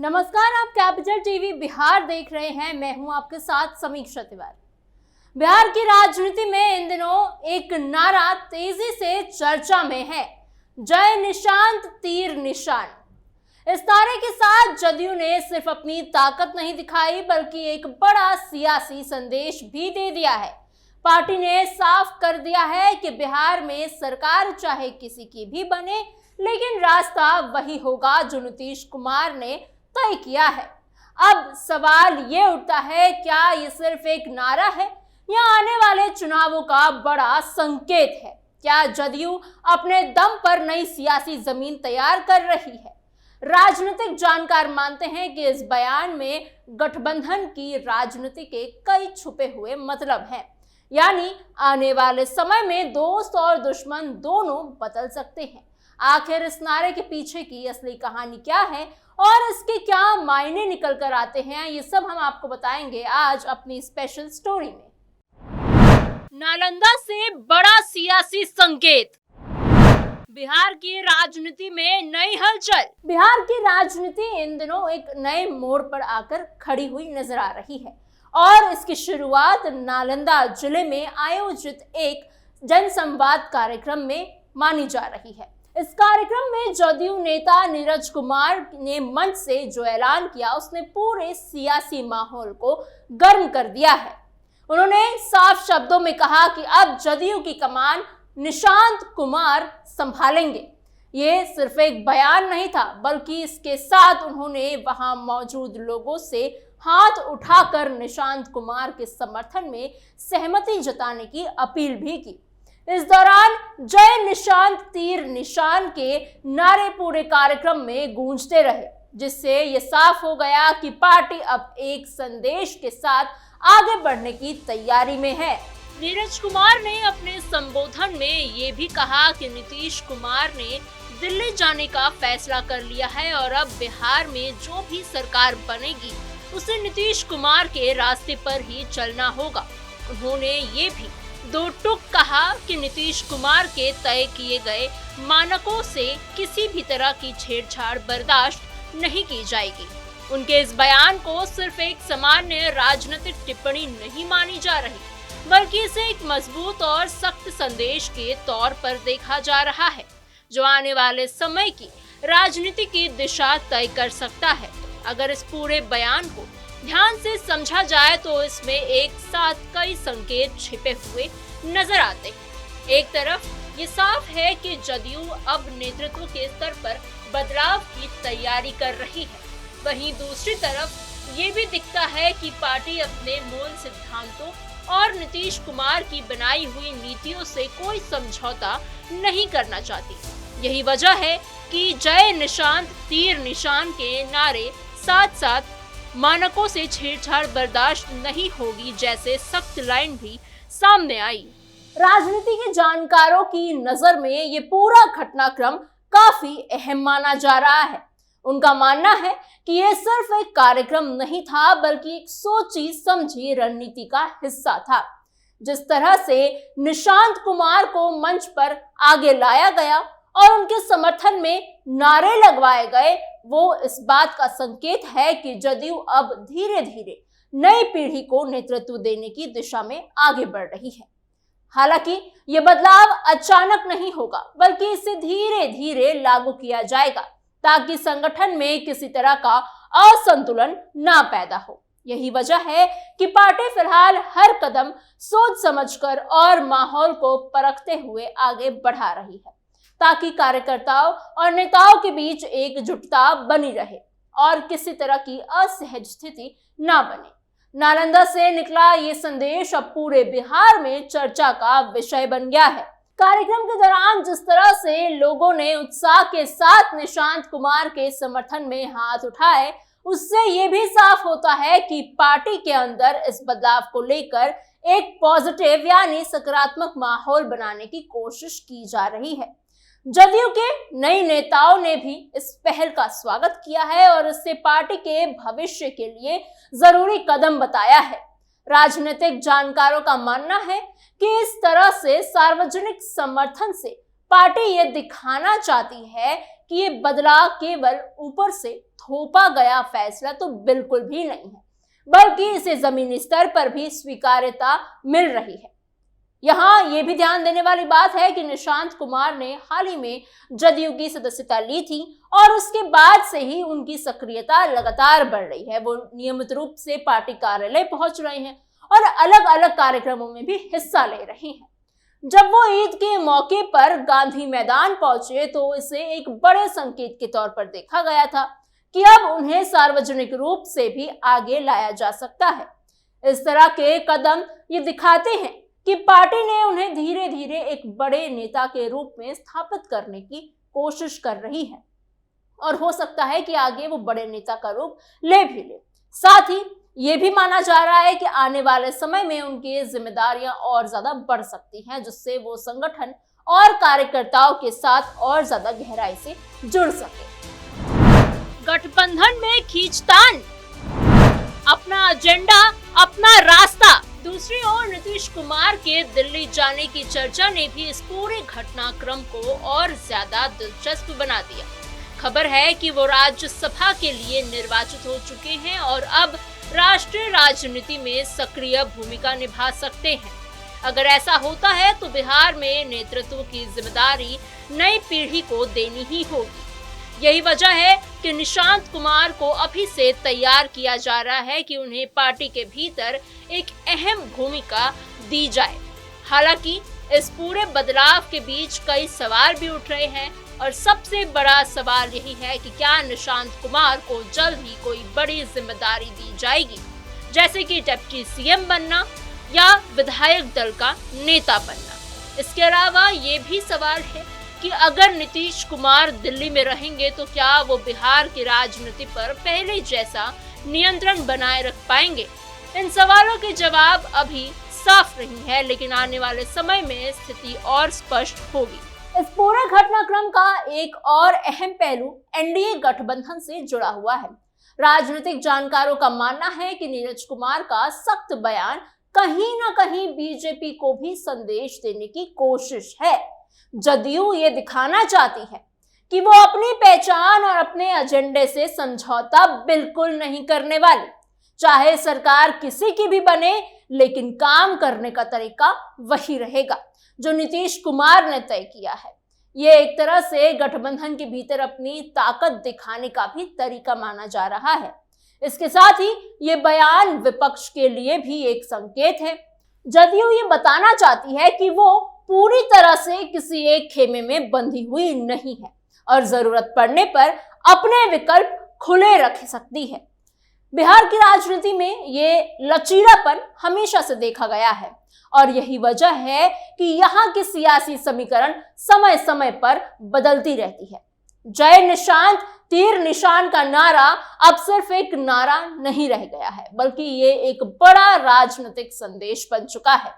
नमस्कार, आप capital TV Bihar देख रहे हैं। मैं हूं आपके साथ समीक्षा तिवारी। बिहार की राजनीति में इन दिनों एक नारा तेजी से चर्चा में है, जय निशांत तीर निशान। इस नारे के साथ जदयू ने सिर्फ अपनी ताकत नहीं दिखाई बल्कि एक बड़ा सियासी संदेश भी दे दिया है। पार्टी ने साफ कर दिया है कि बिहार में सरकार चाहे किसी की भी बने, लेकिन रास्ता वही होगा जो नीतीश कुमार ने तय किया है। अब सवाल ये उठता है, क्या ये सिर्फ एक नारा है या आने वाले चुनावों का बड़ा संकेत है? क्या जदयू अपने दम पर नई सियासी जमीन तैयार कर रही है? राजनीतिक जानकार मानते हैं कि इस बयान में गठबंधन की राजनीति के कई छुपे हुए मतलब हैं, यानी आने वाले समय में दोस्त और दुश्मन दोनों बदल सकते हैं। आखिर इस नारे के पीछे की असली कहानी क्या है और इसके क्या मायने निकल कर आते हैं, ये सब हम आपको बताएंगे आज अपनी स्पेशल स्टोरी में। नालंदा से बड़ा सियासी संकेत, बिहार की राजनीति में नई हलचल। बिहार की राजनीति इन दिनों एक नए मोड़ पर आकर खड़ी हुई नजर आ रही है और इसकी शुरुआत नालंदा जिले में आयोजित एक जनसंवाद कार्यक्रम में मानी जा रही है। इस कार्यक्रम में जदयू नेता नीरज कुमार ने मंच से जो ऐलान किया, उसने पूरे सियासी माहौल को गर्म कर दिया है। उन्होंने साफ शब्दों में कहा कि अब जदयू की कमान निशांत कुमार संभालेंगे। ये सिर्फ एक बयान नहीं था, बल्कि इसके साथ उन्होंने वहां मौजूद लोगों से हाथ उठाकर निशांत कुमार के समर्थन में सहमति जताने की अपील भी की। इस दौरान जय निशांत तीर निशान के नारे पूरे कार्यक्रम में गूंजते रहे, जिससे ये साफ हो गया कि पार्टी अब एक संदेश के साथ आगे बढ़ने की तैयारी में है। नीरज कुमार ने अपने संबोधन में ये भी कहा कि नीतीश कुमार ने दिल्ली जाने का फैसला कर लिया है और अब बिहार में जो भी सरकार बनेगी उसे नीतीश कुमार के रास्ते पर ही चलना होगा। उन्होंने ये भी दो टूक कहा कि नीतीश कुमार के तय किए गए मानकों से किसी भी तरह की छेड़छाड़ बर्दाश्त नहीं की जाएगी। उनके इस बयान को सिर्फ एक सामान्य राजनीतिक टिप्पणी नहीं मानी जा रही, बल्कि इसे एक मजबूत और सख्त संदेश के तौर पर देखा जा रहा है, जो आने वाले समय की राजनीति की दिशा तय कर सकता है। अगर इस पूरे बयान को ध्यान से समझा जाए तो इसमें एक साथ कई संकेत छिपे हुए नजर आते हैं। एक तरफ ये साफ है कि जदयू अब नेतृत्व के स्तर पर बदलाव की तैयारी कर रही है, वहीं दूसरी तरफ ये भी दिखता है कि पार्टी अपने मूल सिद्धांतों और नीतीश कुमार की बनाई हुई नीतियों से कोई समझौता नहीं करना चाहती। यही वजह है कि जय निशांत तीर निशान के नारे साथ साथ मानकों से छेड़छाड़ बर्दाश्त नहीं होगी जैसे सख्त लाइन भी सामने आई। राजनीति के जानकारों की नजर में ये पूरा घटनाक्रम काफी अहम माना जा रहा है। उनका मानना है कि यह सिर्फ एक कार्यक्रम नहीं था, बल्कि एक सोची समझी रणनीति का हिस्सा था। जिस तरह से निशांत कुमार को मंच पर आगे लाया गया और उनके समर्थन में नारे लगवाए गए, वो इस बात का संकेत है कि जदयू अब धीरे धीरे नई पीढ़ी को नेतृत्व देने की दिशा में आगे बढ़ रही है। हालांकि ये बदलाव अचानक नहीं होगा, बल्कि इसे धीरे धीरे लागू किया जाएगा ताकि संगठन में किसी तरह का असंतुलन ना पैदा हो। यही वजह है कि पार्टी फिलहाल हर कदम सोच समझकर और माहौल को परखते हुए आगे बढ़ा रही है, ताकि कार्यकर्ताओं और नेताओं के बीच एकजुटता बनी रहे और किसी तरह की असहज स्थिति ना बने। नालंदा से निकला ये संदेश अब पूरे बिहार में चर्चा का विषय बन गया है। कार्यक्रम के दौरान जिस तरह से लोगों ने उत्साह के साथ निशांत कुमार के समर्थन में हाथ उठाए, उससे ये भी साफ होता है कि पार्टी के अंदर इस बदलाव को लेकर एक पॉजिटिव यानी सकारात्मक माहौल बनाने की कोशिश की जा रही है। जदयू के नए नेताओं ने भी इस पहल का स्वागत किया है और इससे पार्टी के भविष्य के लिए जरूरी कदम बताया है। राजनीतिक जानकारों का मानना है कि इस तरह से सार्वजनिक समर्थन से पार्टी ये दिखाना चाहती है कि ये बदलाव केवल ऊपर से थोपा गया फैसला तो बिल्कुल भी नहीं है, बल्कि इसे जमीनी स्तर पर भी स्वीकार्यता मिल रही है। यहाँ ये भी ध्यान देने वाली बात है कि निशांत कुमार ने हाल ही में जदयू की सदस्यता ली थी और उसके बाद से ही उनकी सक्रियता लगातार बढ़ रही है। वो नियमित रूप से पार्टी कार्यालय पहुंच रहे हैं और अलग अलग कार्यक्रमों में भी हिस्सा ले रहे हैं। जब वो ईद के मौके पर गांधी मैदान पहुंचे तो इसे एक बड़े संकेत के तौर पर देखा गया था कि अब उन्हें सार्वजनिक रूप से भी आगे लाया जा सकता है। इस तरह के कदम ये दिखाते हैं कि पार्टी ने उन्हें धीरे धीरे एक बड़े नेता के रूप में स्थापित करने की कोशिश कर रही है और हो सकता है कि आगे वो बड़े नेता का रूप ले भी ले। साथ ही ये भी माना जा रहा है कि आने वाले समय में उनकी जिम्मेदारियां और ज्यादा बढ़ सकती हैं, जिससे वो संगठन और कार्यकर्ताओं के साथ और ज्यादा गहराई से जुड़ सके। गठबंधन में खींचतान, अपना एजेंडा, अपना रास्ता। दूसरी ओर नीतीश कुमार के दिल्ली जाने की चर्चा ने भी इस पूरे घटनाक्रम को और ज्यादा दिलचस्प बना दिया। खबर है कि वो राज्यसभा के लिए निर्वाचित हो चुके हैं और अब राष्ट्रीय राजनीति में सक्रिय भूमिका निभा सकते हैं। अगर ऐसा होता है तो बिहार में नेतृत्व की जिम्मेदारी नई पीढ़ी को देनी ही होगी। यही वजह है कि निशांत कुमार को अभी से तैयार किया जा रहा है कि उन्हें पार्टी के भीतर एक अहम भूमिका दी जाए। हालांकि इस पूरे बदलाव के बीच कई सवाल भी उठ रहे हैं और सबसे बड़ा सवाल यही है कि क्या निशांत कुमार को जल्द ही कोई बड़ी जिम्मेदारी दी जाएगी, जैसे कि डिप्टी सीएम बनना या विधायक दल का नेता बनना। इसके अलावा ये भी सवाल है कि अगर नीतीश कुमार दिल्ली में रहेंगे तो क्या वो बिहार की राजनीति पर पहले जैसा नियंत्रण बनाए रख पाएंगे। इन सवालों के जवाब अभी साफ नहीं है, लेकिन आने वाले समय में स्थिति और स्पष्ट होगी। इस पूरे घटनाक्रम का एक और अहम पहलू एनडीए गठबंधन से जुड़ा हुआ है। राजनीतिक जानकारों का मानना है कि नीरज कुमार का सख्त बयान कहीं ना कहीं बीजेपी को भी संदेश देने की कोशिश है। जदयू ये दिखाना चाहती है कि वो अपनी पहचान और अपने एजेंडे से समझौता बिल्कुल नहीं करने वाली, चाहे सरकार किसी की भी बने, लेकिन काम करने का तरीका वही रहेगा जो नीतीश कुमार ने तय किया है। ये एक तरह से गठबंधन के भीतर अपनी ताकत दिखाने का भी तरीका माना जा रहा है। इसके साथ ही ये बयान विपक्ष के लिए भी एक संकेत है। जदयू ये बताना चाहती है कि वो पूरी तरह से किसी एक खेमे में बंधी हुई नहीं है और जरूरत पड़ने पर अपने विकल्प खुले रख सकती है। बिहार की राजनीति में ये लचीलापन हमेशा से देखा गया है और यही वजह है कि यहाँ की सियासी समीकरण समय समय पर बदलती रहती है। जय निशांत तीर निशान का नारा अब सिर्फ एक नारा नहीं रह गया है, बल्कि ये एक बड़ा राजनीतिक संदेश बन चुका है।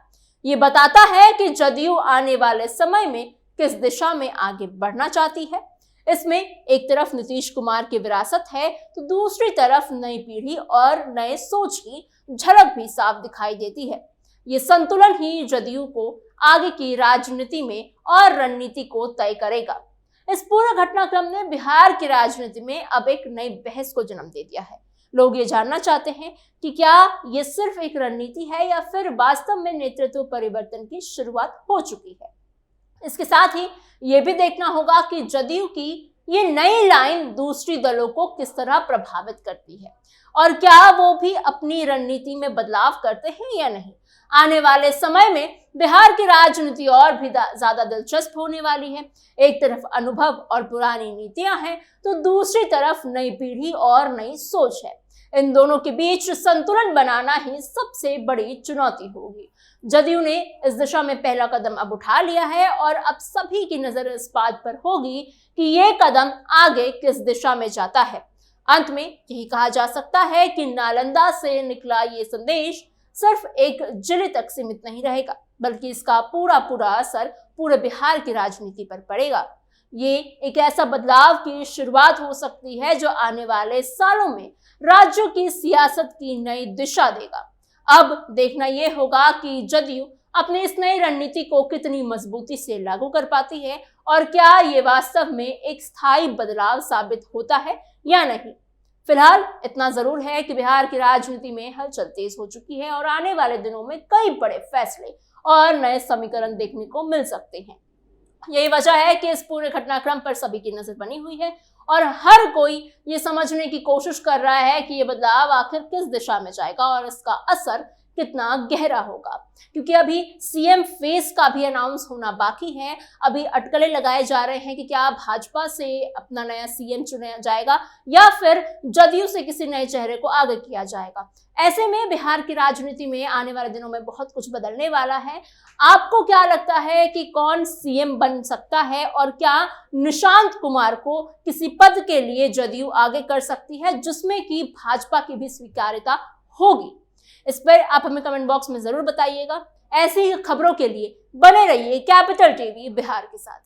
ये बताता है कि जदयू आने वाले समय में किस दिशा में आगे बढ़ना चाहती है। इसमें एक तरफ नीतीश कुमार की विरासत है तो दूसरी तरफ नई पीढ़ी और नए सोच की झलक भी साफ दिखाई देती है। ये संतुलन ही जदयू को आगे की राजनीति में और रणनीति को तय करेगा। इस पूरे घटनाक्रम ने बिहार की राजनीति में अब एक नई बहस को जन्म दे दिया है। लोग ये जानना चाहते हैं कि क्या ये सिर्फ एक रणनीति है या फिर वास्तव में नेतृत्व परिवर्तन की शुरुआत हो चुकी है। इसके साथ ही ये भी देखना होगा कि जदयू की ये नई लाइन दूसरी दलों को किस तरह प्रभावित करती है और क्या वो भी अपनी रणनीति में बदलाव करते हैं या नहीं। आने वाले समय में बिहार की राजनीति और भी ज्यादा दिलचस्प होने वाली है। एक तरफ अनुभव और पुरानी नीतियां हैं तो दूसरी तरफ नई पीढ़ी और नई सोच है। इन दोनों के बीच संतुलन बनाना ही सबसे बड़ी चुनौती होगी। जदयू ने इस दिशा में पहला कदम अब उठा लिया है और अब सभी की नजर इस बात पर होगी कि ये कदम आगे किस दिशा में जाता है। अंत में यही कहा जा सकता है कि नालंदा से निकला ये संदेश सिर्फ एक जिले तक सीमित नहीं रहेगा, बल्कि इसका पूरा असर पूरे बिहार की राजनीति पर पड़ेगा। ये एक ऐसा बदलाव की शुरुआत हो सकती है जो आने वाले सालों में राज्यों की सियासत की नई दिशा देगा। अब देखना यह होगा कि जदयू अपनी इस नई रणनीति को कितनी मजबूती से लागू कर पाती है और क्या ये वास्तव में एक स्थायी बदलाव साबित होता है या नहीं। फिलहाल इतना जरूर है कि बिहार की राजनीति में हलचल तेज हो चुकी है और आने वाले दिनों में कई बड़े फैसले और नए समीकरण देखने को मिल सकते हैं। यही वजह है कि इस पूरे घटनाक्रम पर सभी की नजर बनी हुई है और हर कोई ये समझने की कोशिश कर रहा है कि ये बदलाव आखिर किस दिशा में जाएगा और इसका असर कितना गहरा होगा, क्योंकि अभी सीएम फेस का भी अनाउंस होना बाकी है। अभी अटकलें लगाए जा रहे हैं कि क्या भाजपा से अपना नया सीएम चुना जाएगा या फिर जदयू से किसी नए चेहरे को आगे किया जाएगा। ऐसे में बिहार की राजनीति में आने वाले दिनों में बहुत कुछ बदलने वाला है। आपको क्या लगता है कि कौन सीएम बन सकता है और क्या निशांत कुमार को किसी पद के लिए जदयू आगे कर सकती है जिसमें कि भाजपा की भी स्वीकार्यता होगी? इस पर आप हमें कमेंट बॉक्स में जरूर बताइएगा। ऐसी ही खबरों के लिए बने रहिए कैपिटल टीवी बिहार के साथ।